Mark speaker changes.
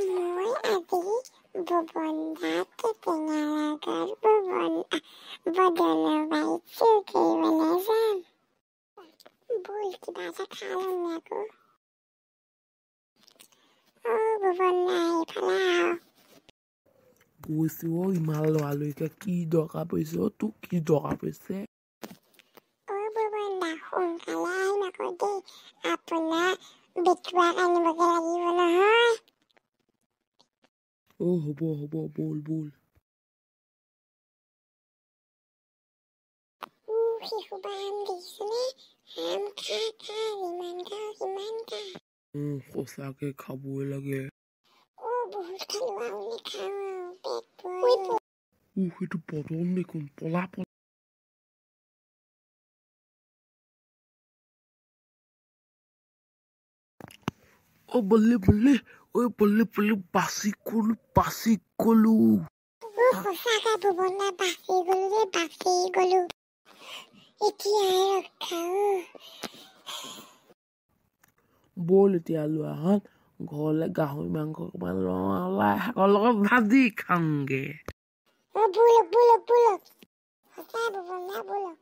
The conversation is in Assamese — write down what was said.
Speaker 1: মই আজি ববন্ধাকে টেঙাৰাগাৰ বদলবাইছো কৰিবলৈ যাম। বল কিবা এটা খাই লম আকৌ। ববন্ধা এইফালে আহ।
Speaker 2: গৈছো ইমান লৰালৰিকে কি দৰকাৰ পৰিছে তোক কি দৰকাৰ পৰিছে?
Speaker 1: ববন্ধা সোনকালে আহিম আকৌ দেই, আপোনাৰ বেটুৱাক আনিবগে লাগিব নহয়।
Speaker 2: হ'ব বল।
Speaker 1: শিশুবা আম দেখিছেনে? আম খা যিমান খাওঁ সিমান খা।
Speaker 2: সঁচাকে খাবই লাগে।
Speaker 1: বহুত খালো আৰু নেখাওঁ পেট
Speaker 2: সেইটো পদম দেখোন পলা। বল্লে বাচি গলো।
Speaker 1: সঁচাকে ববন্ধা বাচি গলো। এতিয়া ৰক্ষা
Speaker 2: বল এতিয়া লোৱাহঁত ঘৰলে গাহৰি মাংস অকমান লাই শাকৰ লগত ভাজি খাওঁগে।
Speaker 1: ব'লক সঁচাই ববন্ধা ব'লক।